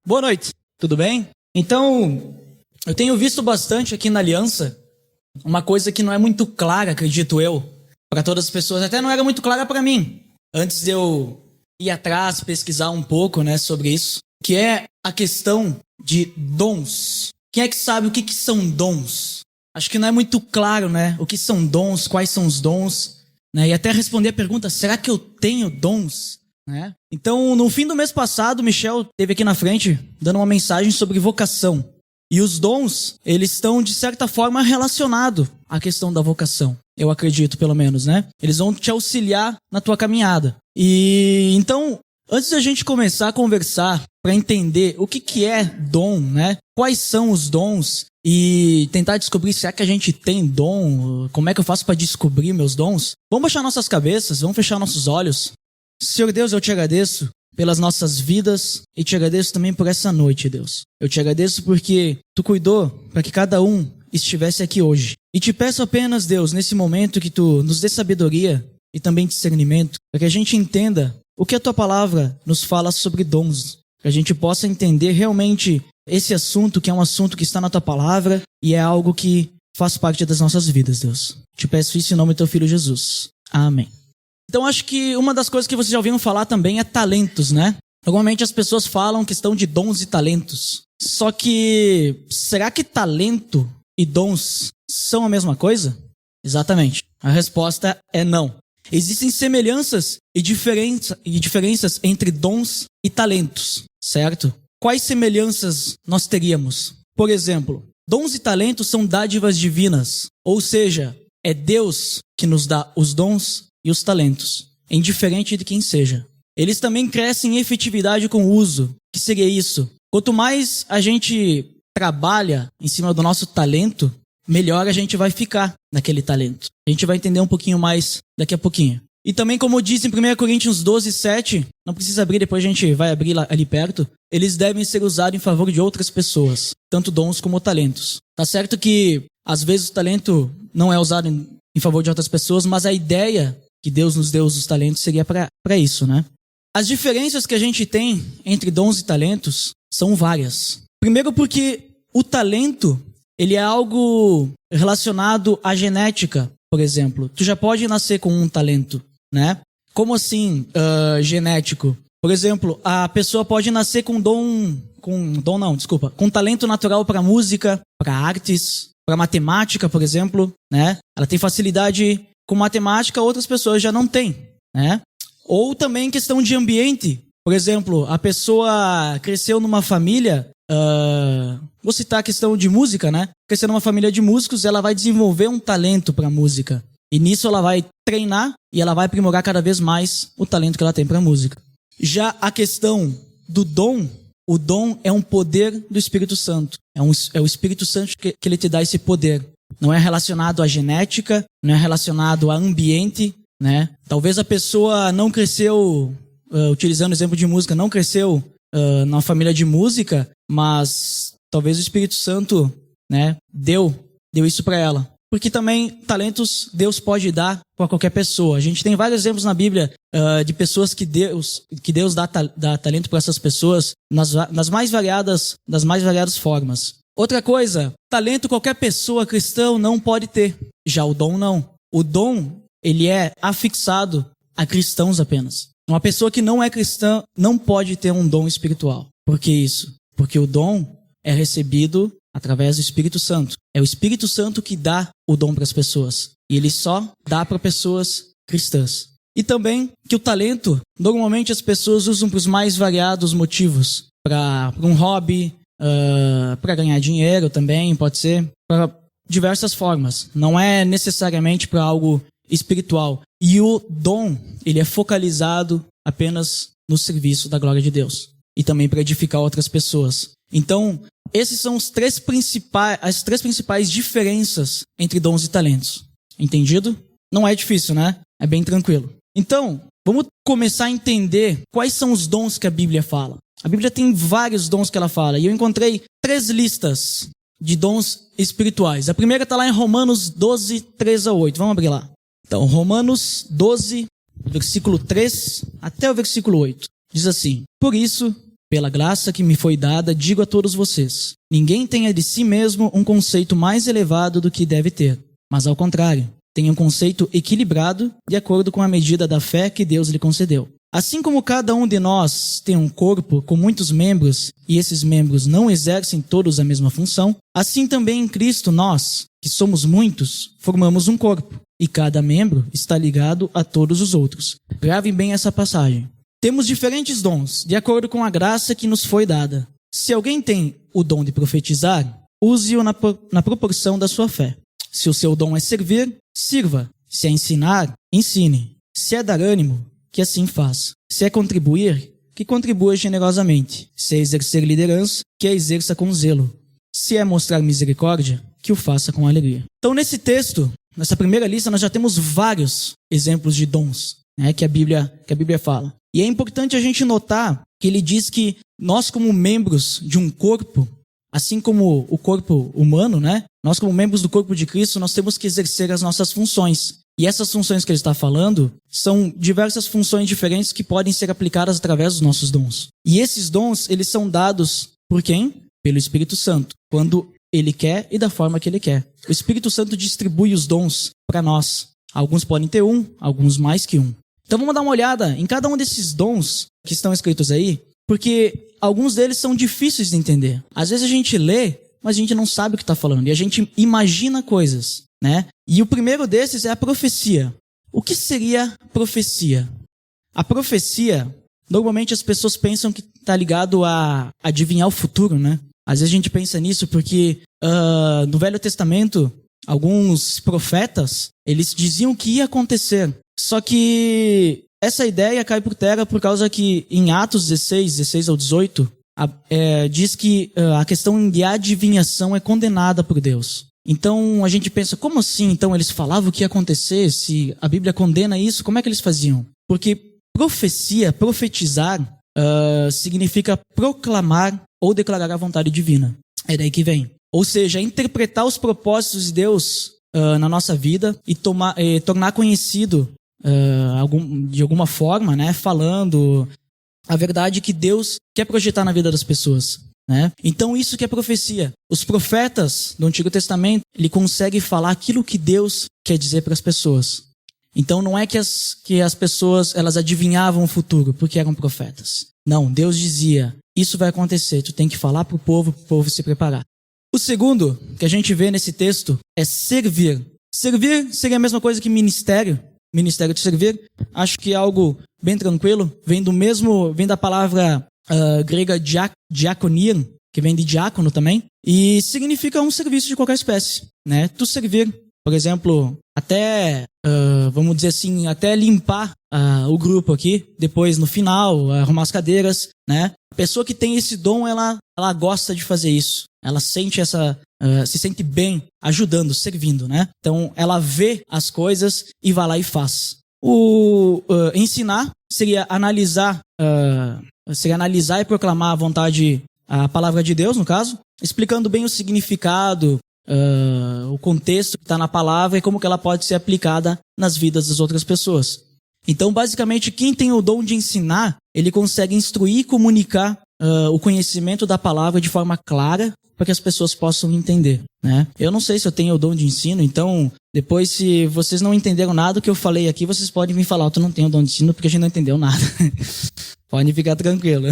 Boa noite, tudo bem? Então, eu tenho visto bastante aqui na Aliança uma coisa que não é muito clara, acredito eu, para todas as pessoas. Até não era muito clara para mim, antes de eu ir atrás, pesquisar um pouco, sobre isso, que é a questão de dons. Quem é que sabe o que são dons? Acho que não é muito claro, o que são dons, quais são os dons, E até responder a pergunta, será que eu tenho dons? Então, no fim do mês passado, o Michel esteve aqui na frente dando uma mensagem sobre vocação. E os dons, eles estão, de certa forma, relacionados à questão da vocação. Eu acredito, pelo menos, Eles vão te auxiliar na tua caminhada. E então, antes da gente começar a conversar para entender o que é dom, Quais são os dons e tentar descobrir se é que a gente tem dom, como é que eu faço para descobrir meus dons? Vamos baixar nossas cabeças, vamos fechar nossos olhos. Senhor Deus, eu te agradeço pelas nossas vidas e te agradeço também por essa noite, Deus. Eu te agradeço porque tu cuidou para que cada um estivesse aqui hoje. E te peço apenas, Deus, nesse momento que tu nos dê sabedoria e também discernimento, para que a gente entenda o que a tua palavra nos fala sobre dons, para a gente possa entender realmente esse assunto, que é um assunto que está na tua palavra e é algo que faz parte das nossas vidas, Deus. Te peço isso em nome do teu filho Jesus. Amém. Então, acho que uma das coisas que vocês já ouviram falar também é talentos, Normalmente as pessoas falam questão de dons e talentos. Só que, será que talento e dons são a mesma coisa? Exatamente. A resposta é não. Existem semelhanças e diferenças entre dons e talentos, certo? Quais semelhanças nós teríamos? Por exemplo, dons e talentos são dádivas divinas, ou seja, é Deus que nos dá os dons e os talentos, indiferente de quem seja. Eles também crescem em efetividade com o uso. O que seria isso? Quanto mais a gente trabalha em cima do nosso talento, melhor a gente vai ficar naquele talento. A gente vai entender um pouquinho mais daqui a pouquinho. E também, como diz em 1 Coríntios 12:7, não precisa abrir, depois a gente vai abrir ali perto, eles devem ser usados em favor de outras pessoas, tanto dons como talentos. Tá certo que, às vezes, o talento não é usado em favor de outras pessoas, mas a ideia que Deus nos deu os talentos seria para isso, As diferenças que a gente tem entre dons e talentos são várias. Primeiro porque o talento, ele é algo relacionado à genética, por exemplo. Tu já pode nascer com um talento, Como assim, genético? Por exemplo, a pessoa pode nascer com talento natural para música, para artes, para matemática, por exemplo, Ela tem facilidade com matemática, outras pessoas já não têm, Ou também questão de ambiente. Por exemplo, a pessoa cresceu numa família, vou citar a questão de música, Cresceu numa família de músicos, ela vai desenvolver um talento para música. E nisso ela vai treinar e ela vai aprimorar cada vez mais o talento que ela tem para música. Já a questão do dom, o dom é um poder do Espírito Santo. É o Espírito Santo que ele te dá esse poder. Não é relacionado à genética, não é relacionado a ambiente, Talvez a pessoa não cresceu, utilizando o exemplo de música, não cresceu numa família de música, mas talvez o Espírito Santo, deu isso para ela. Porque também talentos Deus pode dar para qualquer pessoa. A gente tem vários exemplos na Bíblia de pessoas que Deus dá talento para essas pessoas das mais variadas formas. Outra coisa, talento qualquer pessoa cristã não pode ter. Já o dom não. O dom, ele é afixado a cristãos apenas. Uma pessoa que não é cristã não pode ter um dom espiritual. Por que isso? Porque o dom é recebido através do Espírito Santo. É o Espírito Santo que dá o dom para as pessoas. E ele só dá para pessoas cristãs. E também que o talento, normalmente as pessoas usam para os mais variados motivos. Para um hobby, para ganhar dinheiro também, pode ser. Para diversas formas. Não é necessariamente para algo espiritual. E o dom, ele é focalizado apenas no serviço da glória de Deus. E também para edificar outras pessoas. Então, esses são as três principais diferenças entre dons e talentos. Entendido? Não é difícil, É bem tranquilo. Então, vamos começar a entender quais são os dons que a Bíblia fala. A Bíblia tem vários dons que ela fala. E eu encontrei 3 listas de dons espirituais. A primeira está lá em Romanos 12, 3-8. Vamos abrir lá. Então, Romanos 12, versículo 3 até o versículo 8. Diz assim: Por isso, Pela graça que me foi dada, digo a todos vocês: ninguém tenha de si mesmo um conceito mais elevado do que deve ter, mas ao contrário, tenha um conceito equilibrado de acordo com a medida da fé que Deus lhe concedeu. Assim como cada um de nós tem um corpo com muitos membros e esses membros não exercem todos a mesma função, assim também em Cristo nós, que somos muitos, formamos um corpo e cada membro está ligado a todos os outros. Gravem bem essa passagem. Temos diferentes dons, de acordo com a graça que nos foi dada. Se alguém tem o dom de profetizar, use-o na proporção da sua fé. Se o seu dom é servir, sirva. Se é ensinar, ensine. Se é dar ânimo, que assim faça. Se é contribuir, que contribua generosamente. Se é exercer liderança, que a exerça com zelo. Se é mostrar misericórdia, que o faça com alegria. Então, nesse texto, nessa primeira lista, nós já temos vários exemplos de dons, né, que a Bíblia fala. E é importante a gente notar que ele diz que nós, como membros de um corpo, assim como o corpo humano, né? Nós, como membros do corpo de Cristo, nós temos que exercer as nossas funções. E essas funções que ele está falando são diversas funções diferentes que podem ser aplicadas através dos nossos dons. E esses dons, eles são dados por quem? Pelo Espírito Santo, quando ele quer e da forma que ele quer. O Espírito Santo distribui os dons para nós. Alguns podem ter um, alguns mais que um. Então vamos dar uma olhada em cada um desses dons que estão escritos aí, porque alguns deles são difíceis de entender. Às vezes a gente lê, mas a gente não sabe o que está falando, e a gente imagina coisas, né? E o primeiro desses é a profecia. O que seria profecia? A profecia, normalmente as pessoas pensam que está ligado a adivinhar o futuro, né? Às vezes a gente pensa nisso porque no Velho Testamento, alguns profetas, eles diziam o que ia acontecer. Só que essa ideia cai por terra por causa que em Atos 16 ao 18, diz que a questão de adivinhação é condenada por Deus. Então a gente pensa, como assim? Então eles falavam o que ia acontecer? Se a Bíblia condena isso, como é que eles faziam? Porque profecia, profetizar, significa proclamar ou declarar a vontade divina. É daí que vem. Ou seja, interpretar os propósitos de Deus na nossa vida e tornar conhecido de alguma forma, né, falando a verdade que Deus quer projetar na vida das pessoas, né? Então isso que é profecia. Os profetas do Antigo Testamento, ele consegue falar aquilo que Deus quer dizer para as pessoas. Então não é que as pessoas elas adivinhavam o futuro porque eram profetas. Não, Deus dizia, isso vai acontecer, tu tem que falar para o povo se preparar. O segundo que a gente vê nesse texto é servir. Servir seria a mesma coisa que ministério. Ministério de servir, acho que é algo bem tranquilo. Vem da palavra grega diakonia, que vem de diácono também, e significa um serviço de qualquer espécie, né? Tu servir, por exemplo, até, vamos dizer assim, até limpar o grupo aqui, depois no final, arrumar as cadeiras, né? A pessoa que tem esse dom, ela gosta de fazer isso. Ela sente se sente bem ajudando, servindo, né? Então, ela vê as coisas e vai lá e faz. Ensinar seria analisar e proclamar a palavra de Deus, no caso, explicando bem o significado, o contexto que está na palavra e como que ela pode ser aplicada nas vidas das outras pessoas. Então, basicamente, quem tem o dom de ensinar, ele consegue instruir e comunicar o conhecimento da palavra de forma clara para que as pessoas possam entender, né? Eu não sei se eu tenho o dom de ensino, então depois se vocês não entenderam nada do que eu falei aqui, vocês podem me falar, tu não tem o dom de ensino porque a gente não entendeu nada. Pode ficar tranquilo.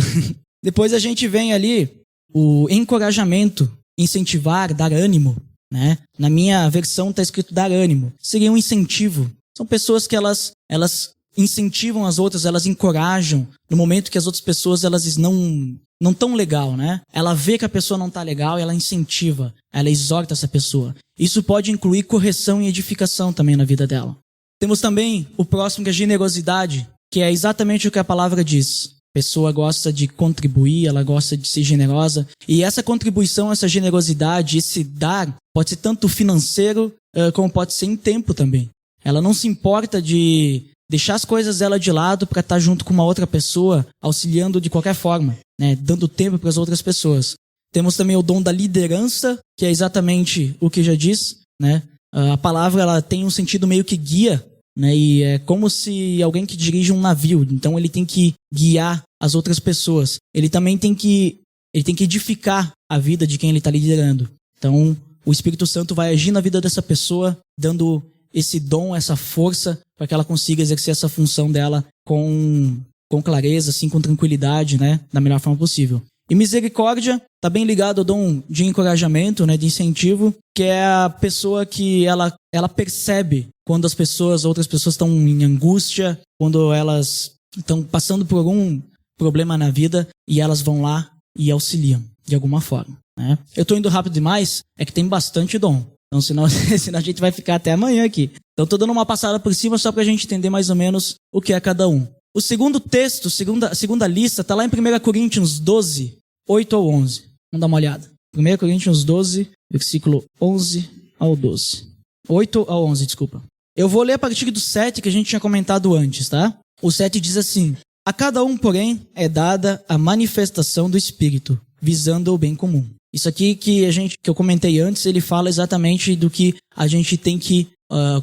Depois a gente vem ali o encorajamento, incentivar, dar ânimo, né? Na minha versão está escrito dar ânimo. Seria um incentivo. São pessoas que elas incentivam as outras, elas encorajam no momento que as outras pessoas elas não tão legal, né? Ela vê que a pessoa não tá legal e ela incentiva, ela exorta essa pessoa. Isso pode incluir correção e edificação também na vida dela. Temos também o próximo, que é generosidade, que é exatamente o que a palavra diz. A pessoa gosta de contribuir, ela gosta de ser generosa. E essa contribuição, essa generosidade, esse dar, pode ser tanto financeiro como pode ser em tempo também. Ela não se importa de deixar as coisas dela de lado para estar junto com uma outra pessoa, auxiliando de qualquer forma, né? Dando tempo para as outras pessoas. Temos também o dom da liderança, que é exatamente o que já diz, né? A palavra ela tem um sentido meio que guia, né? E é como se alguém que dirige um navio, então ele tem que guiar as outras pessoas. Ele também tem que edificar a vida de quem ele está liderando. Então, o Espírito Santo vai agir na vida dessa pessoa, dando esse dom, essa força, para que ela consiga exercer essa função dela com clareza, assim, com tranquilidade, né? Da melhor forma possível. E misericórdia está bem ligado ao dom de encorajamento, né? De incentivo, que é a pessoa que ela percebe quando outras pessoas estão em angústia, quando elas estão passando por algum problema na vida, e elas vão lá e auxiliam, de alguma forma, né? Eu estou indo rápido demais, é que tem bastante dom. Então, senão a gente vai ficar até amanhã aqui. Então, estou dando uma passada por cima só para a gente entender mais ou menos o que é cada um. O segundo texto, a segunda lista, está lá em 1 Coríntios 12, 8 ao 11. Vamos dar uma olhada. 1 Coríntios 12, versículo 11 ao 12. 8 ao 11, desculpa. Eu vou ler a partir do 7 que a gente tinha comentado antes, tá? O 7 diz assim: a cada um, porém, é dada a manifestação do Espírito, visando o bem comum. Isso aqui que eu comentei antes, ele fala exatamente do que a gente tem que,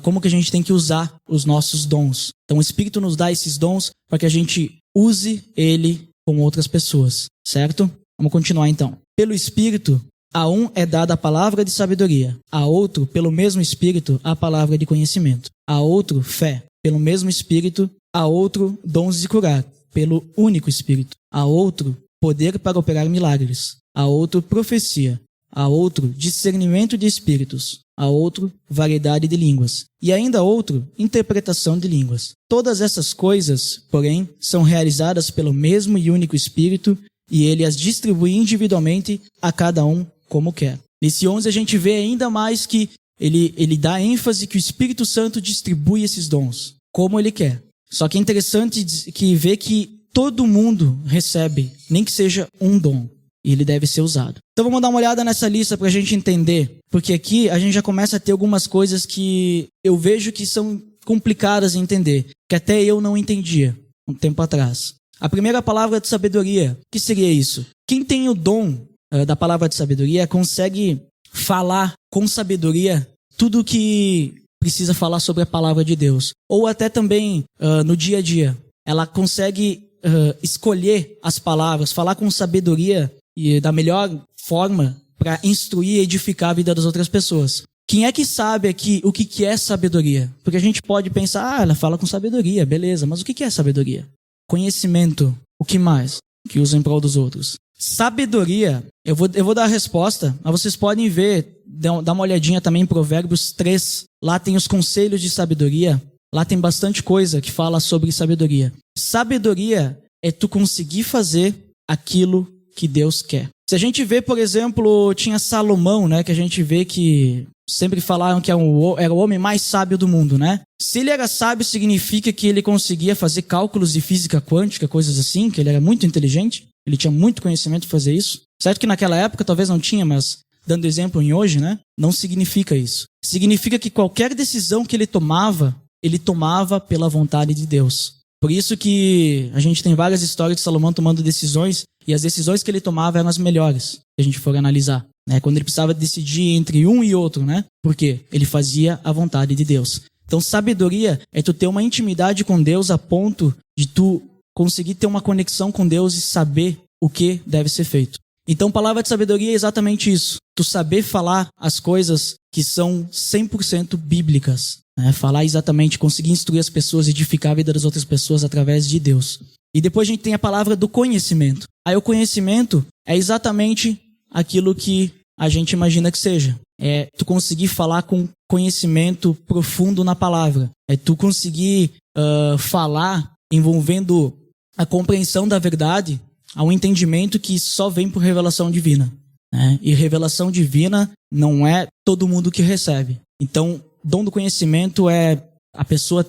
como que a gente tem que usar os nossos dons. Então o Espírito nos dá esses dons para que a gente use ele com outras pessoas, certo? Vamos continuar então. Pelo Espírito, a um é dada a palavra de sabedoria, a outro, pelo mesmo Espírito, a palavra de conhecimento, a outro, fé, pelo mesmo Espírito, a outro, dons de curar, pelo único Espírito, a outro, poder para operar milagres, a outro, profecia, a outro, discernimento de espíritos, a outro, variedade de línguas, e ainda a outro, interpretação de línguas. Todas essas coisas, porém, são realizadas pelo mesmo e único Espírito, e ele as distribui individualmente a cada um como quer. Nesse 11 a gente vê ainda mais que ele dá ênfase que o Espírito Santo distribui esses dons, como ele quer. Só que é interessante que ver que todo mundo recebe, nem que seja um dom, e ele deve ser usado. Então vamos dar uma olhada nessa lista para a gente entender, porque aqui a gente já começa a ter algumas coisas que eu vejo que são complicadas de entender, que até eu não entendia um tempo atrás. A primeira palavra de sabedoria, o que seria isso? Quem tem o dom da palavra de sabedoria consegue falar com sabedoria tudo o que precisa falar sobre a palavra de Deus. Ou até também no dia a dia. Ela consegue escolher as palavras, falar com sabedoria e da melhor forma para instruir e edificar a vida das outras pessoas. Quem é que sabe aqui o que é sabedoria? Porque a gente pode pensar, ela fala com sabedoria, beleza, mas o que é sabedoria? Conhecimento, o que mais? Que usa em prol dos outros. Sabedoria, eu vou dar a resposta, mas vocês podem ver, dar uma olhadinha também em Provérbios 3, lá tem os conselhos de sabedoria, lá tem bastante coisa que fala sobre sabedoria. Sabedoria é tu conseguir fazer aquilo que Deus quer. Se a gente vê, por exemplo, tinha Salomão, né, que a gente vê que sempre falaram que era o homem mais sábio do mundo, né? Se ele era sábio, significa que ele conseguia fazer cálculos de física quântica, coisas assim, que ele era muito inteligente, ele tinha muito conhecimento de fazer isso. Certo que naquela época talvez não tinha, mas dando exemplo em hoje, né? Não significa isso. Significa que qualquer decisão que ele tomava pela vontade de Deus. Por isso que a gente tem várias histórias de Salomão tomando decisões, e as decisões que ele tomava eram as melhores, se a gente for analisar, né? Quando ele precisava decidir entre um e outro, né? Porque ele fazia a vontade de Deus. Então, sabedoria é tu ter uma intimidade com Deus a ponto de tu conseguir ter uma conexão com Deus e saber o que deve ser feito. Então, palavra de sabedoria é exatamente isso. Tu saber falar as coisas que são 100% bíblicas. Né? Falar exatamente, conseguir instruir as pessoas, edificar a vida das outras pessoas através de Deus. E depois a gente tem a palavra do conhecimento. Aí o conhecimento é exatamente aquilo que a gente imagina que seja. É tu conseguir falar com conhecimento profundo na palavra. É tu conseguir falar envolvendo a compreensão da verdade a um entendimento que só vem por revelação divina. Né? E revelação divina não é todo mundo que recebe. Então, dom do conhecimento é a pessoa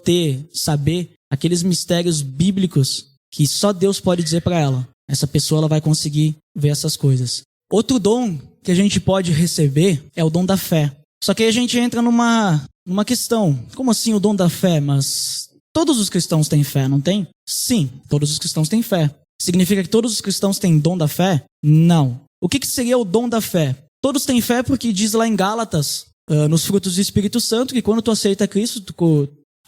saber aqueles mistérios bíblicos que só Deus pode dizer para ela. Essa pessoa ela vai conseguir ver essas coisas. Outro dom que a gente pode receber é o dom da fé. Só que aí a gente entra numa questão. Como assim o dom da fé? Mas todos os cristãos têm fé, não tem? Sim, todos os cristãos têm fé. Significa que todos os cristãos têm dom da fé? Não. O que seria o dom da fé? Todos têm fé porque diz lá em Gálatas, nos frutos do Espírito Santo, que quando tu aceita Cristo,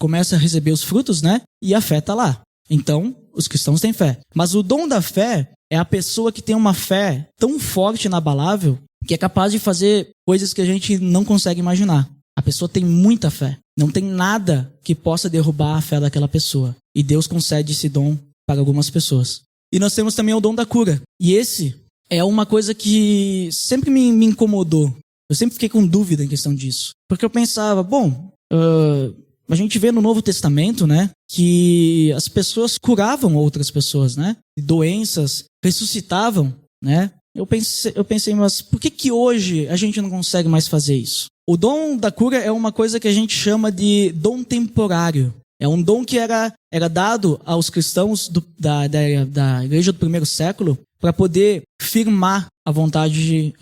começa a receber os frutos, né? E a fé está lá. Então, os cristãos têm fé. Mas o dom da fé é a pessoa que tem uma fé tão forte e inabalável que é capaz de fazer coisas que a gente não consegue imaginar. A pessoa tem muita fé. Não tem nada que possa derrubar a fé daquela pessoa. E Deus concede esse dom para algumas pessoas. E nós temos também o dom da cura. E esse é uma coisa que sempre me incomodou. Eu sempre fiquei com dúvida em questão disso. Porque eu pensava, a gente vê no Novo Testamento, né, que as pessoas curavam outras pessoas, né? Doenças, ressuscitavam, né? Eu pensei, mas por que hoje a gente não consegue mais fazer isso? O dom da cura é uma coisa que a gente chama de dom temporário. É um dom que era dado aos cristãos da igreja do primeiro século para poder firmar a vontade,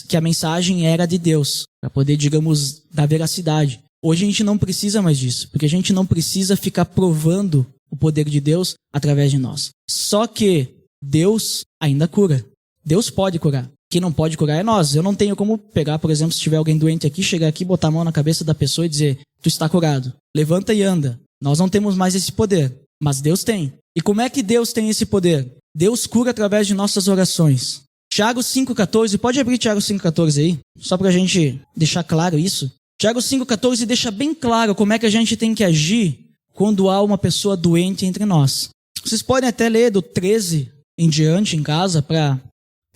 que a mensagem era de Deus, para poder, digamos, dar veracidade. Hoje a gente não precisa mais disso, porque a gente não precisa ficar provando o poder de Deus através de nós. Só que Deus ainda cura. Deus pode curar. Quem não pode curar é nós. Eu não tenho como pegar, por exemplo, se tiver alguém doente aqui, chegar aqui, botar a mão na cabeça da pessoa e dizer, tu está curado. Levanta e anda. Nós não temos mais esse poder, mas Deus tem. E como é que Deus tem esse poder? Deus cura através de nossas orações. Tiago 5,14, pode abrir Tiago 5,14 aí, só para a gente deixar claro isso. Tiago 5,14 deixa bem claro como é que a gente tem que agir quando há uma pessoa doente entre nós. Vocês podem até ler do 13 em diante em casa para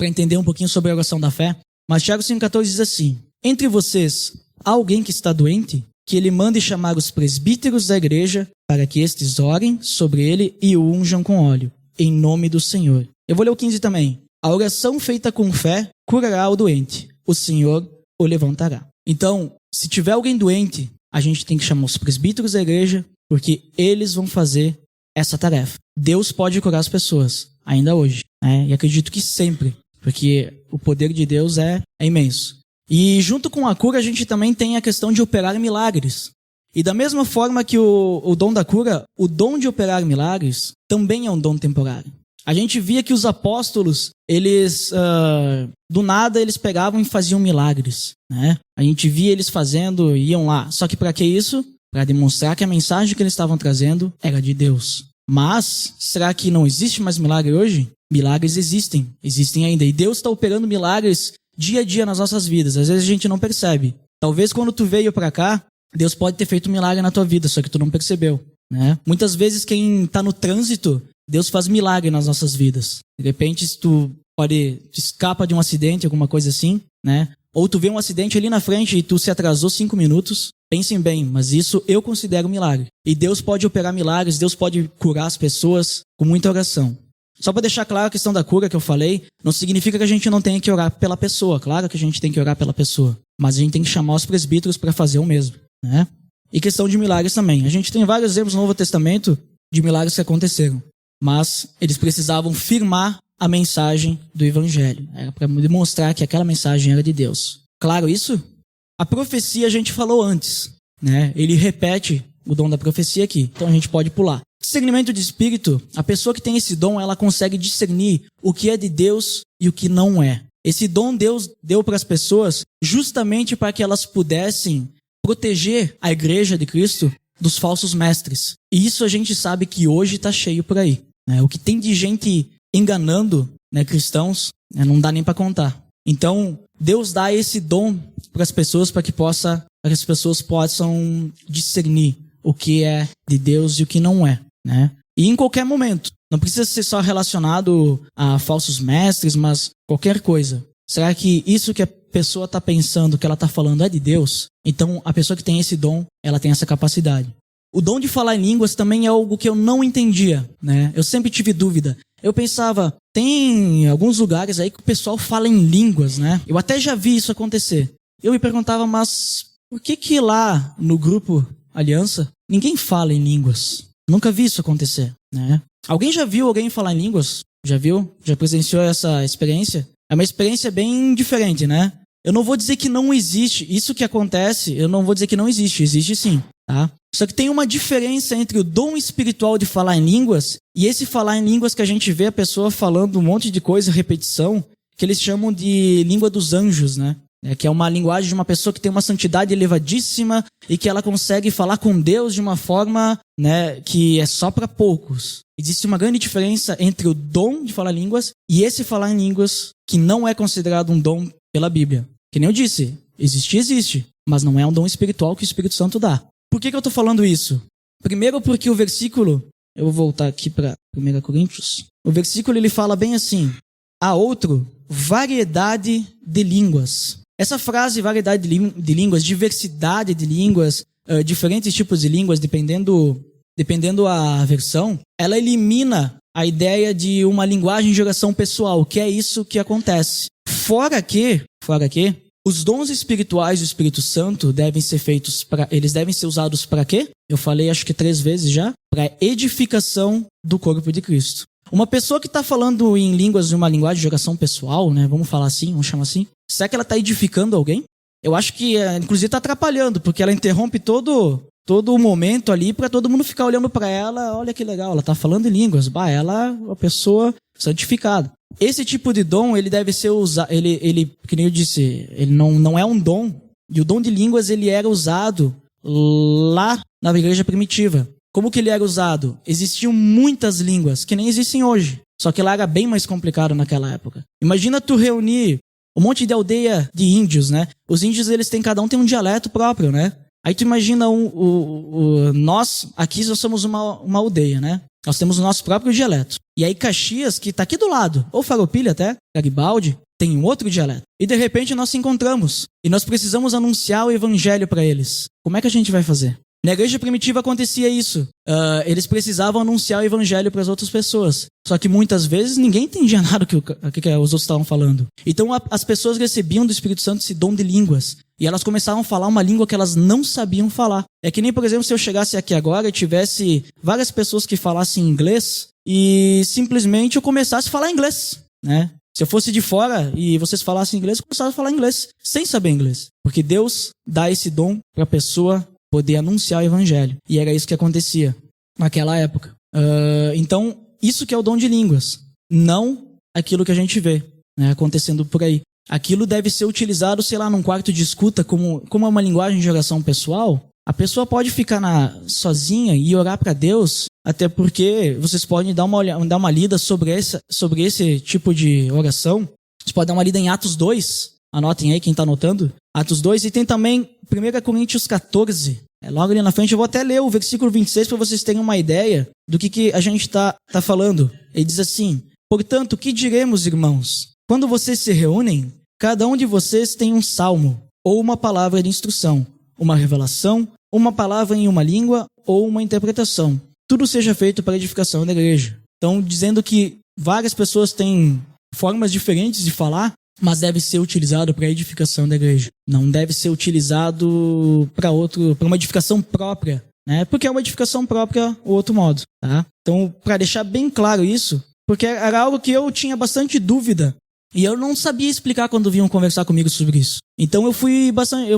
entender um pouquinho sobre a oração da fé. Mas Tiago 5,14 diz assim, entre vocês há alguém que está doente? Que ele mande chamar os presbíteros da igreja para que estes orem sobre ele e o unjam com óleo, em nome do Senhor. Eu vou ler o 15 também. A oração feita com fé curará o doente. O Senhor o levantará. Então, se tiver alguém doente, a gente tem que chamar os presbíteros da igreja, porque eles vão fazer essa tarefa. Deus pode curar as pessoas, ainda hoje, né? E acredito que sempre, porque o poder de Deus é imenso. E junto com a cura, a gente também tem a questão de operar milagres. E da mesma forma que o dom da cura, o dom de operar milagres também é um dom temporário. A gente via que os apóstolos, eles, do nada, eles pegavam e faziam milagres, né? A gente via eles fazendo, iam lá. Só que para que isso? Para demonstrar que a mensagem que eles estavam trazendo era de Deus. Mas, será que não existe mais milagre hoje? Milagres existem ainda. E Deus está operando milagres dia a dia nas nossas vidas. Às vezes a gente não percebe. Talvez quando tu veio para cá, Deus pode ter feito um milagre na tua vida, só que tu não percebeu, né? Muitas vezes quem está no trânsito, Deus faz milagre nas nossas vidas. De repente, se tu escapa de um acidente, alguma coisa assim, né? Ou tu vê um acidente ali na frente e tu se atrasou 5 minutos, pensem bem, mas isso eu considero milagre. E Deus pode operar milagres, Deus pode curar as pessoas com muita oração. Só para deixar claro a questão da cura que eu falei, não significa que a gente não tenha que orar pela pessoa. Claro que a gente tem que orar pela pessoa. Mas a gente tem que chamar os presbíteros para fazer o mesmo, né? E questão de milagres também. A gente tem vários exemplos no Novo Testamento de milagres que aconteceram. Mas eles precisavam firmar a mensagem do Evangelho. Era para demonstrar que aquela mensagem era de Deus. Claro isso? A profecia a gente falou antes, né? Ele repete o dom da profecia aqui. Então a gente pode pular. Discernimento de espírito, a pessoa que tem esse dom, ela consegue discernir o que é de Deus e o que não é. Esse dom Deus deu para as pessoas justamente para que elas pudessem proteger a igreja de Cristo dos falsos mestres. E isso a gente sabe que hoje está cheio por aí, né? O que tem de gente enganando, né, cristãos, né, não dá nem para contar. Então, Deus dá esse dom para as pessoas para que as pessoas possam discernir o que é de Deus e o que não é, né? E em qualquer momento. Não precisa ser só relacionado a falsos mestres, mas qualquer coisa. Será que isso que a pessoa está pensando, que ela está falando, é de Deus? Então, a pessoa que tem esse dom, ela tem essa capacidade. O dom de falar em línguas também é algo que eu não entendia, né? Eu sempre tive dúvida. Eu pensava, tem alguns lugares aí que o pessoal fala em línguas, né? Eu até já vi isso acontecer. Eu me perguntava, mas por que lá no grupo Aliança ninguém fala em línguas? Nunca vi isso acontecer, né? Alguém já viu alguém falar em línguas? Já viu? Já presenciou essa experiência? É uma experiência bem diferente, né? Eu não vou dizer que não existe. Isso que acontece, eu não vou dizer que não existe. Existe sim, tá? Só que tem uma diferença entre o dom espiritual de falar em línguas e esse falar em línguas que a gente vê a pessoa falando um monte de coisa, repetição, que eles chamam de língua dos anjos, né? que é uma linguagem de uma pessoa que tem uma santidade elevadíssima e que ela consegue falar com Deus de uma forma, né, que é só para poucos. Existe uma grande diferença entre o dom de falar línguas e esse falar em línguas que não é considerado um dom pela Bíblia. Que nem eu disse, existe, mas não é um dom espiritual que o Espírito Santo dá. Por que eu estou falando isso? Primeiro porque o versículo, eu vou voltar aqui para 1 Coríntios, o versículo ele fala bem assim, há outro, variedade de línguas. Essa frase, variedade de línguas, diversidade de línguas, diferentes tipos de línguas, dependendo a versão, ela elimina a ideia de uma linguagem de oração pessoal, que é isso que acontece. Fora que, os dons espirituais do Espírito Santo eles devem ser usados para quê? Eu falei acho que 3 vezes já, para edificação do corpo de Cristo. Uma pessoa que está falando em línguas de uma linguagem de oração pessoal, né? Vamos falar assim, vamos chamar assim. Será que ela está edificando alguém? Eu acho que, inclusive, está atrapalhando, porque ela interrompe todo o momento ali para todo mundo ficar olhando para ela. Olha que legal, ela está falando em línguas. Ela é uma pessoa santificada. Esse tipo de dom, ele deve ser usado, ele, que nem eu disse, ele não é um dom. E o dom de línguas, ele era usado lá na igreja primitiva. Como que ele era usado? Existiam muitas línguas que nem existem hoje. Só que lá era bem mais complicado naquela época. Imagina tu reunir um monte de aldeia de índios, né? Os índios, cada um tem um dialeto próprio, né? Aí tu imagina nós, aqui nós somos uma aldeia, né? Nós temos o nosso próprio dialeto. E aí Caxias, que tá aqui do lado, ou Farroupilha até, Garibaldi, tem um outro dialeto. E de repente nós se encontramos. E nós precisamos anunciar o evangelho para eles. Como é que a gente vai fazer? Na igreja primitiva acontecia isso. Eles precisavam anunciar o evangelho para as outras pessoas. Só que muitas vezes ninguém entendia nada do que os outros estavam falando. Então as pessoas recebiam do Espírito Santo esse dom de línguas. E elas começavam a falar uma língua que elas não sabiam falar. É que nem, por exemplo, se eu chegasse aqui agora e tivesse várias pessoas que falassem inglês e simplesmente eu começasse a falar inglês, né? Se eu fosse de fora e vocês falassem inglês, eu começasse a falar inglês, sem saber inglês. Porque Deus dá esse dom para a pessoa poder anunciar o evangelho. E era isso que acontecia naquela época. Então, isso que é o dom de línguas. Não aquilo que a gente vê, né, acontecendo por aí. Aquilo deve ser utilizado, sei lá, num quarto de escuta, como é uma linguagem de oração pessoal. A pessoa pode ficar sozinha e orar para Deus, até porque vocês podem dar uma lida sobre esse tipo de oração. Vocês podem dar uma lida em Atos 2. Anotem aí quem está anotando. Atos 2, e tem também 1 Coríntios 14. Logo ali na frente eu vou até ler o versículo 26 para vocês terem uma ideia do que a gente está falando. Ele diz assim: portanto, que diremos, irmãos? Quando vocês se reúnem, cada um de vocês tem um salmo, ou uma palavra de instrução, uma revelação, uma palavra em uma língua, ou uma interpretação. Tudo seja feito para a edificação da igreja. Então, dizendo que várias pessoas têm formas diferentes de falar, mas deve ser utilizado para a edificação da igreja. Não deve ser utilizado para uma edificação própria, né? Porque é uma edificação própria o outro modo, tá? Então, para deixar bem claro isso, porque era algo que eu tinha bastante dúvida e eu não sabia explicar quando vinham conversar comigo sobre isso. Então eu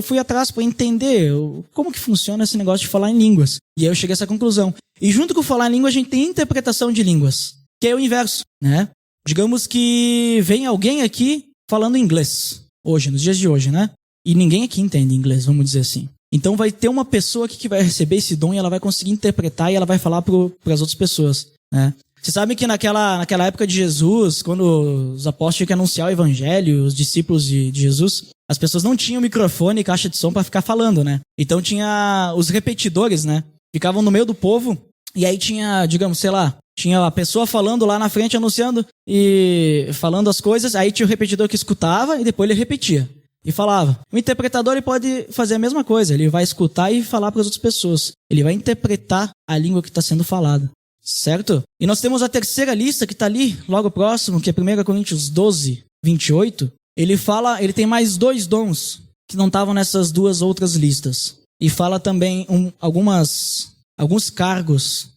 fui atrás para entender como que funciona esse negócio de falar em línguas. E aí eu cheguei a essa conclusão. E junto com falar em língua, a gente tem interpretação de línguas, que é o inverso, né? Digamos que vem alguém aqui falando inglês, hoje, nos dias de hoje, né? E ninguém aqui entende inglês, vamos dizer assim. Então vai ter uma pessoa aqui que vai receber esse dom e ela vai conseguir interpretar e ela vai falar para as outras pessoas, né? Você sabe que naquela época de Jesus, quando os apóstolos tinham que anunciar o evangelho, os discípulos de Jesus, as pessoas não tinham microfone e caixa de som para ficar falando, né? Então tinha os repetidores, né? Ficavam no meio do povo e aí tinha, digamos, sei lá, tinha a pessoa falando lá na frente, anunciando e falando as coisas, aí tinha o repetidor que escutava e depois ele repetia e falava. O interpretador ele pode fazer a mesma coisa, ele vai escutar e falar para as outras pessoas. Ele vai interpretar a língua que está sendo falada. Certo? E nós temos a terceira lista que está ali, logo próximo, que é 1 Coríntios 12, 28. Ele tem mais 2 dons que não estavam nessas 2 outras listas. E fala também alguns cargos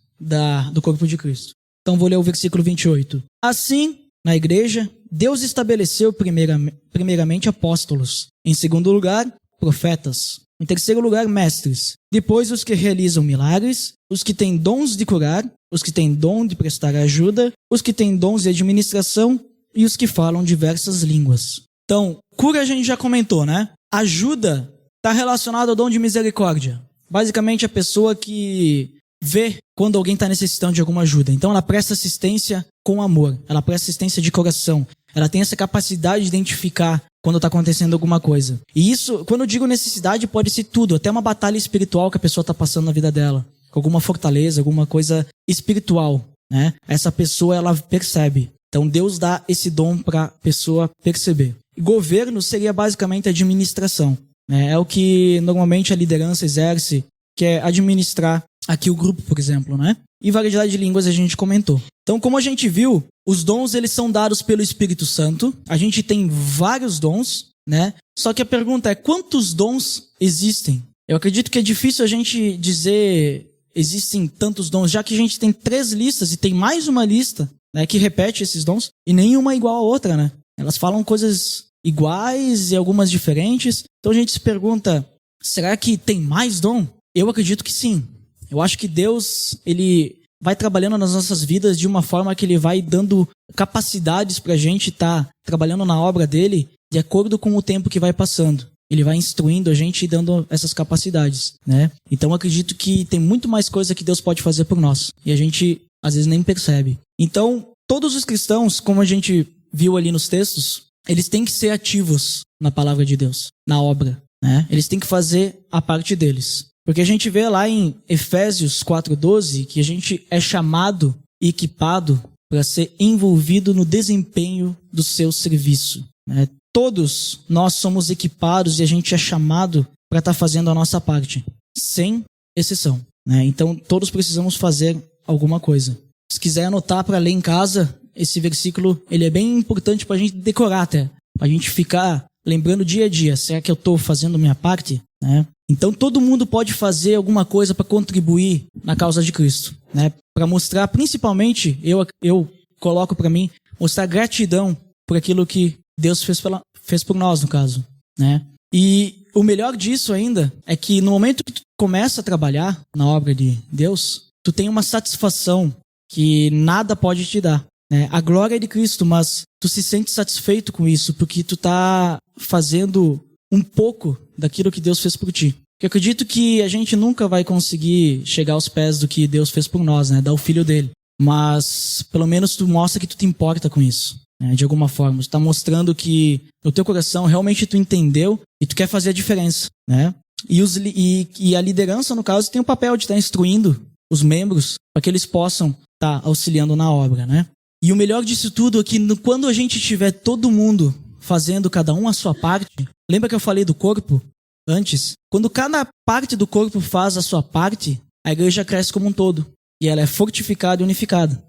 do corpo de Cristo. Então vou ler o versículo 28. Assim, na igreja, Deus estabeleceu primeiramente apóstolos. Em segundo lugar, profetas. Em terceiro lugar, mestres. Depois, os que realizam milagres, os que têm dons de curar, os que têm dom de prestar ajuda, os que têm dons de administração e os que falam diversas línguas. Então, cura a gente já comentou, né? Ajuda está relacionado ao dom de misericórdia. Basicamente, a pessoa que vê quando alguém está necessitando de alguma ajuda. Então, ela presta assistência com amor. Ela presta assistência de coração. Ela tem essa capacidade de identificar quando está acontecendo alguma coisa. E isso, quando eu digo necessidade, pode ser tudo. Até uma batalha espiritual que a pessoa está passando na vida dela. Alguma fortaleza, alguma coisa espiritual, né? Essa pessoa, ela percebe. Então, Deus dá esse dom para a pessoa perceber. E governo seria basicamente administração, né? É o que normalmente a liderança exerce, que é administrar aqui o grupo, por exemplo, né? E variedade de línguas a gente comentou. Então, como a gente viu, os dons eles são dados pelo Espírito Santo. A gente tem vários dons, né? Só que a pergunta é, quantos dons existem? Eu acredito que é difícil a gente dizer existem tantos dons, já que a gente tem 3 listas e tem mais uma lista, né, que repete esses dons, e nenhuma é igual à outra, né? Elas falam coisas iguais e algumas diferentes. Então a gente se pergunta, será que tem mais dom? Eu acredito que sim. Eu acho que Deus, ele vai trabalhando nas nossas vidas de uma forma que ele vai dando capacidades pra gente estar trabalhando na obra dele de acordo com o tempo que vai passando. Ele vai instruindo a gente e dando essas capacidades, né? Então eu acredito que tem muito mais coisa que Deus pode fazer por nós. E a gente, às vezes, nem percebe. Então, todos os cristãos, como a gente viu ali nos textos, eles têm que ser ativos na palavra de Deus, na obra, né? Eles têm que fazer a parte deles. Porque a gente vê lá em Efésios 4:12 que a gente é chamado e equipado para ser envolvido no desempenho do seu serviço, né? Todos nós somos equipados e a gente é chamado para estar fazendo a nossa parte, sem exceção, né? Então, todos precisamos fazer alguma coisa. Se quiser anotar para ler em casa, esse versículo ele é bem importante para a gente decorar até, para a gente ficar lembrando dia a dia. Será que eu estou fazendo minha parte? Né? Então, todo mundo pode fazer alguma coisa para contribuir na causa de Cristo, né? Para mostrar, principalmente, eu coloco para mim, mostrar gratidão por aquilo que Deus fez por nós, no caso, né? E o melhor disso ainda é que no momento que tu começa a trabalhar na obra de Deus, tu tem uma satisfação que nada pode te dar, né? A glória é de Cristo, mas tu se sente satisfeito com isso, porque tu tá fazendo um pouco daquilo que Deus fez por ti. Eu acredito que a gente nunca vai conseguir chegar aos pés do que Deus fez por nós, né? Dar o Filho dele. Mas pelo menos tu mostra que tu te importa com isso. De alguma forma, você está mostrando que no teu coração realmente tu entendeu e tu quer fazer a diferença, né? E a liderança, no caso, tem o papel de estar instruindo os membros para que eles possam estar auxiliando na obra, né? E o melhor disso tudo é que quando a gente tiver todo mundo fazendo cada um a sua parte, lembra que eu falei do corpo antes? Quando cada parte do corpo faz a sua parte, a igreja cresce como um todo e ela é fortificada e unificada.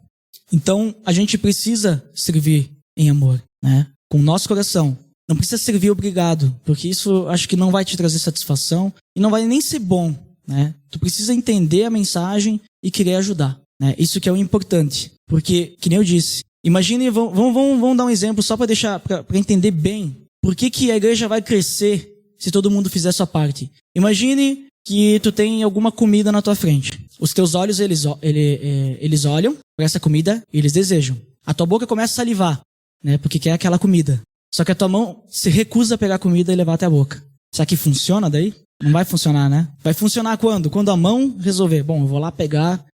Então, a gente precisa servir em amor, né? Com o nosso coração. Não precisa servir obrigado, porque isso acho que não vai te trazer satisfação e não vai nem ser bom, né? Tu precisa entender a mensagem e querer ajudar, né? Isso que é o importante, porque, que nem eu disse, imagine, vamos dar um exemplo só para entender bem por que a igreja vai crescer se todo mundo fizer a sua parte. Imagine que tu tem alguma comida na tua frente. Os teus olhos, eles olham para essa comida e eles desejam. A tua boca começa a salivar, né? Porque quer aquela comida. Só que a tua mão se recusa a pegar a comida e levar até a boca. Será que funciona daí? Não vai funcionar, né? Vai funcionar quando? Quando a mão resolver. Bom, eu vou lá pegar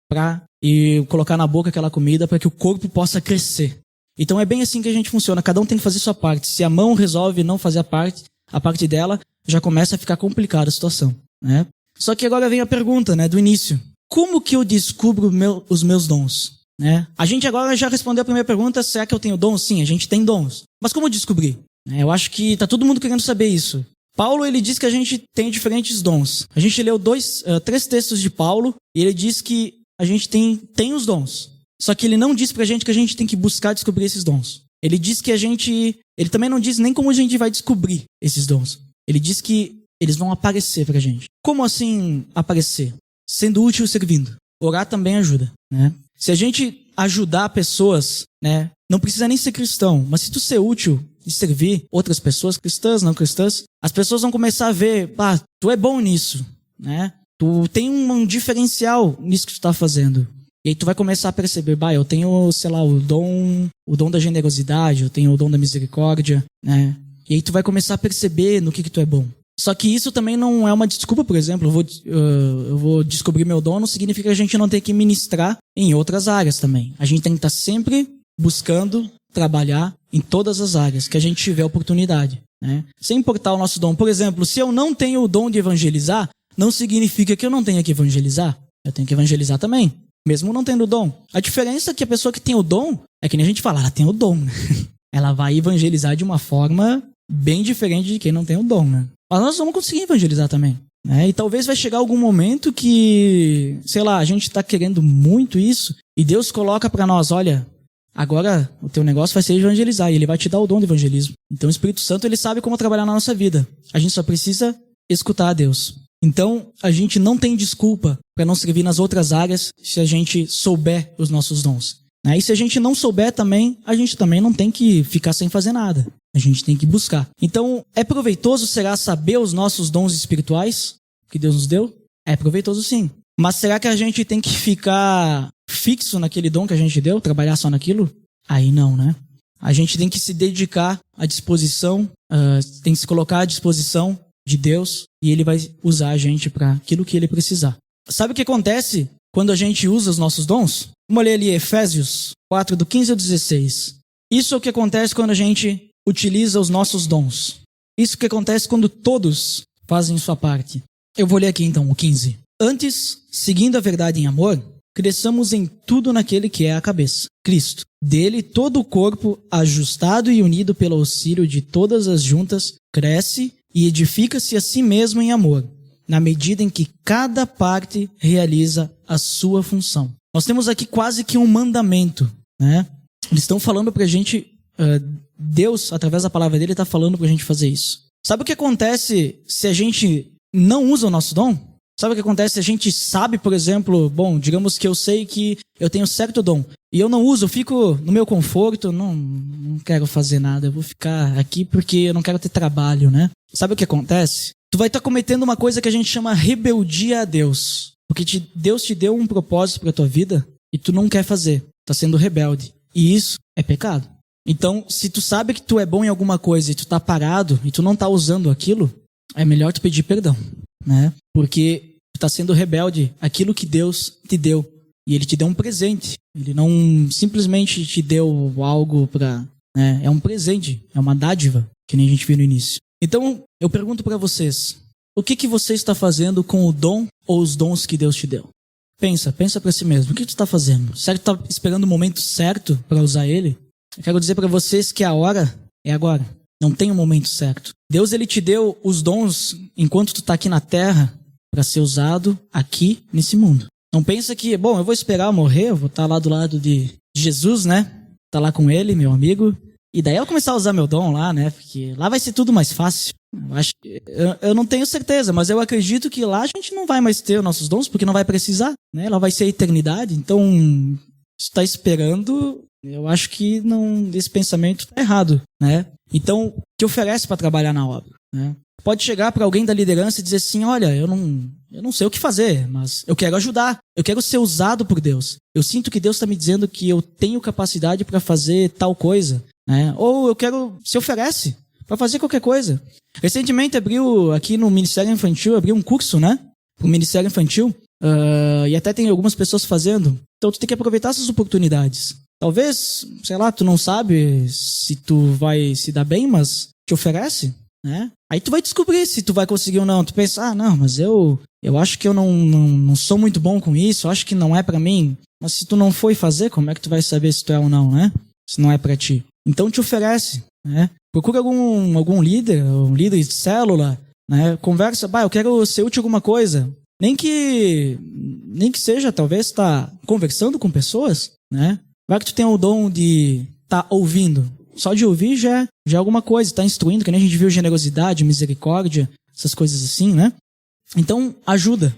e colocar na boca aquela comida para que o corpo possa crescer. Então é bem assim que a gente funciona. Cada um tem que fazer sua parte. Se a mão resolve não fazer a parte dela, já começa a ficar complicada a situação, né? Só que agora vem a pergunta, né, do início. Como que eu descubro os meus dons? Né? A gente agora já respondeu a primeira pergunta, será que eu tenho dons? Sim, a gente tem dons. Mas como descobrir? Eu acho que tá todo mundo querendo saber isso. Paulo, ele diz que a gente tem diferentes dons. A gente leu 3 textos de Paulo e ele diz que a gente tem os dons. Só que ele não diz pra gente que a gente tem que buscar descobrir esses dons. Ele diz que ele também não diz nem como a gente vai descobrir esses dons. Ele diz que eles vão aparecer pra gente. Como assim aparecer? Sendo útil e servindo. Orar também ajuda, né? Se a gente ajudar pessoas, né? Não precisa nem ser cristão, mas se tu ser útil e servir outras pessoas, cristãs, não cristãs, as pessoas vão começar a ver, tu é bom nisso, né? Tu tem um diferencial nisso que tu tá fazendo. E aí tu vai começar a perceber, eu tenho, sei lá, o dom da generosidade, eu tenho o dom da misericórdia, né? E aí tu vai começar a perceber no que tu é bom. Só que isso também não é uma desculpa, por exemplo, eu vou descobrir meu dom, não significa que a gente não tem que ministrar em outras áreas também. A gente tem que estar sempre buscando trabalhar em todas as áreas que a gente tiver oportunidade, né? Sem importar o nosso dom. Por exemplo, se eu não tenho o dom de evangelizar, não significa que eu não tenha que evangelizar. Eu tenho que evangelizar também, mesmo não tendo o dom. A diferença é que a pessoa que tem o dom, é que nem a gente fala, ela tem o dom, né? Ela vai evangelizar de uma forma bem diferente de quem não tem o dom, né? Mas nós vamos conseguir evangelizar também, né? E talvez vai chegar algum momento que, sei lá, a gente está querendo muito isso e Deus coloca para nós, olha, agora o teu negócio vai ser evangelizar e Ele vai te dar o dom de evangelismo. Então o Espírito Santo, Ele sabe como trabalhar na nossa vida. A gente só precisa escutar a Deus. Então a gente não tem desculpa para não servir nas outras áreas se a gente souber os nossos dons. E se a gente não souber também, a gente também não tem que ficar sem fazer nada. A gente tem que buscar. Então, é proveitoso, será, saber os nossos dons espirituais que Deus nos deu? É proveitoso sim. Mas será que a gente tem que ficar fixo naquele dom que a gente deu? Trabalhar só naquilo? Aí não, né? A gente tem que se dedicar à disposição, tem que se colocar à disposição de Deus e Ele vai usar a gente para aquilo que Ele precisar. Sabe o que acontece quando a gente usa os nossos dons? Vamos ler ali Efésios 4, do 15 ao 16. Isso é o que acontece quando a gente utiliza os nossos dons. Isso que acontece quando todos fazem sua parte. Eu vou ler aqui então o 15. Antes, seguindo a verdade em amor, cresçamos em tudo naquele que é a cabeça, Cristo. Dele todo o corpo, ajustado e unido pelo auxílio de todas as juntas, cresce e edifica-se a si mesmo em amor, na medida em que cada parte realiza a sua função. Nós temos aqui quase que um mandamento, né? Eles estão falando pra gente, Deus, através da palavra dele, está falando pra gente fazer isso. Sabe o que acontece se a gente não usa o nosso dom? Sabe o que acontece se a gente sabe, por exemplo, bom, digamos que eu sei que eu tenho certo dom, e eu não uso, eu fico no meu conforto, não quero fazer nada, eu vou ficar aqui porque eu não quero ter trabalho, né? Sabe o que acontece? Tu vai estar cometendo uma coisa que a gente chama rebeldia a Deus. Porque Deus te deu um propósito para a tua vida e tu não quer fazer. Tá sendo rebelde. E isso é pecado. Então, se tu sabe que tu é bom em alguma coisa e tu tá parado e tu não tá usando aquilo, é melhor tu pedir perdão, né? Porque tu tá sendo rebelde àquilo que Deus te deu. E Ele te deu um presente. Ele não simplesmente te deu algo para... né? É um presente, é uma dádiva, que nem a gente viu no início. Então, eu pergunto para vocês, o que você está fazendo com o dom ou os dons que Deus te deu? Pensa para si mesmo, o que tu está fazendo? Será que tu está esperando o momento certo para usar ele? Eu quero dizer para vocês que a hora é agora, não tem um momento certo. Deus, Ele te deu os dons enquanto tu está aqui na terra para ser usado aqui nesse mundo. Não pensa que, bom, eu vou esperar eu morrer, eu vou estar lá do lado de Jesus, né? Tá lá com Ele, meu amigo. E daí eu começar a usar meu dom lá, né? Porque lá vai ser tudo mais fácil. Eu não tenho certeza, mas eu acredito que lá a gente não vai mais ter os nossos dons, porque não vai precisar, né? Lá vai ser a eternidade. Então, se tu tá esperando, eu acho que não, esse pensamento tá errado, né? Então, te oferece para trabalhar na obra, né? Pode chegar para alguém da liderança e dizer assim, olha, eu não sei o que fazer, mas eu quero ajudar, eu quero ser usado por Deus. Eu sinto que Deus está me dizendo que eu tenho capacidade para fazer tal coisa, né? Ou eu quero, se oferece para fazer qualquer coisa. Recentemente abriu aqui no Ministério Infantil, abriu um curso, né? Para o Ministério Infantil, e até tem algumas pessoas fazendo. Então tu tem que aproveitar essas oportunidades. Talvez, sei lá, tu não sabe se tu vai se dar bem, mas te oferece, né? Aí tu vai descobrir se tu vai conseguir ou não. Tu pensa, não, mas eu acho que eu não sou muito bom com isso, eu acho que não é pra mim. Mas se tu não foi fazer, como é que tu vai saber se tu é ou não, né? Se não é pra ti. Então te oferece, né? Procura algum líder, um líder de célula, né? Conversa, eu quero ser útil em alguma coisa. Nem que seja, talvez, tá conversando com pessoas, né? Vai que tu tem o dom de tá ouvindo. Só de ouvir já é alguma coisa, tá instruindo, que nem a gente viu generosidade, misericórdia, essas coisas assim, né? Então, ajuda.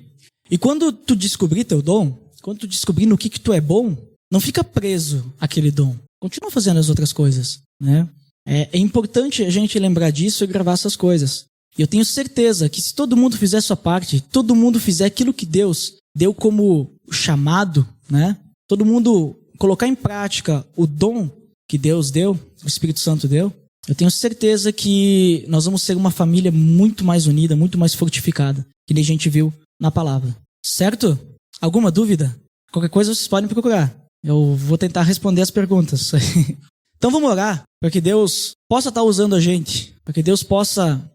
E quando tu descobrir teu dom, quando tu descobrir no que tu é bom, não fica preso àquele dom. Continua fazendo as outras coisas, né? É importante a gente lembrar disso e gravar essas coisas. E eu tenho certeza que se todo mundo fizer sua parte, todo mundo fizer aquilo que Deus deu como chamado, né? Todo mundo colocar em prática o dom que Deus deu, o Espírito Santo deu, Eu tenho certeza que nós vamos ser uma família muito mais unida, muito mais fortificada, que nem a gente viu na palavra. Certo? Alguma dúvida? Qualquer coisa vocês podem procurar. Eu vou tentar responder as perguntas. Então vamos orar para que Deus possa estar usando a gente, para que Deus possa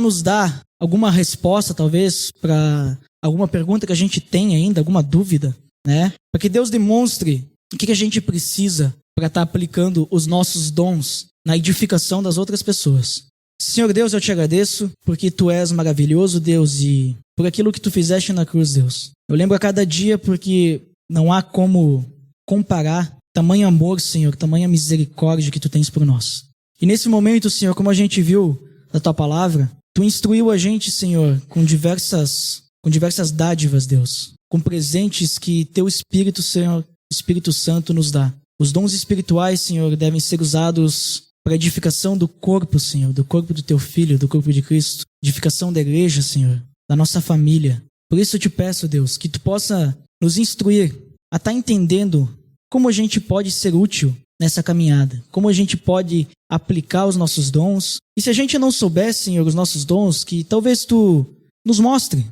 nos dar alguma resposta, talvez, para alguma pergunta que a gente tem ainda, alguma dúvida, né? Para que Deus demonstre o que a gente precisa para estar aplicando os nossos dons na edificação das outras pessoas. Senhor Deus, eu te agradeço porque Tu és maravilhoso, Deus, e por aquilo que Tu fizeste na cruz, Deus. Eu lembro a cada dia porque não há como comparar tamanho amor, Senhor, tamanha misericórdia que Tu tens por nós. E nesse momento, Senhor, como a gente viu da Tua palavra, Tu instruiu a gente, Senhor, com diversas dádivas, Deus, com presentes que Teu Espírito, Senhor, Espírito Santo nos dá. Os dons espirituais, Senhor, devem ser usados para edificação do corpo, Senhor, do corpo do Teu Filho, do corpo de Cristo, edificação da igreja, Senhor, da nossa família. Por isso eu te peço, Deus, que Tu possa nos instruir a estar entendendo como a gente pode ser útil nessa caminhada, como a gente pode aplicar os nossos dons. E se a gente não souber, Senhor, os nossos dons, que talvez Tu nos mostre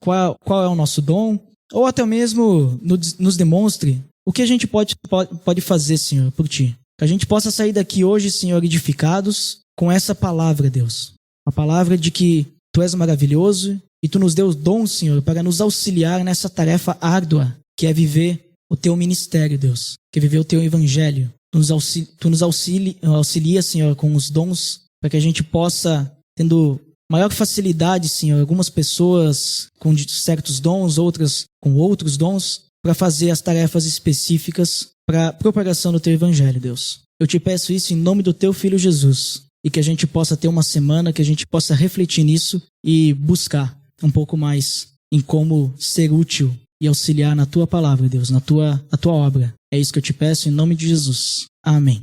qual é o nosso dom, ou até mesmo nos demonstre o que a gente pode fazer, Senhor, por Ti. Que a gente possa sair daqui hoje, Senhor, edificados com essa palavra, Deus. A palavra de que Tu és maravilhoso e Tu nos deu dons, Senhor, para nos auxiliar nessa tarefa árdua, que é viver o Teu ministério, Deus. Que é viver o Teu evangelho. Tu nos auxilia, Senhor, com os dons, para que a gente possa, tendo maior facilidade, Senhor, algumas pessoas com certos dons, outras com outros dons, para fazer as tarefas específicas para a propagação do Teu evangelho, Deus. Eu te peço isso em nome do Teu Filho Jesus, e que a gente possa ter uma semana, que a gente possa refletir nisso e buscar um pouco mais em como ser útil e auxiliar na Tua palavra, Deus, na tua obra. É isso que eu te peço em nome de Jesus. Amém.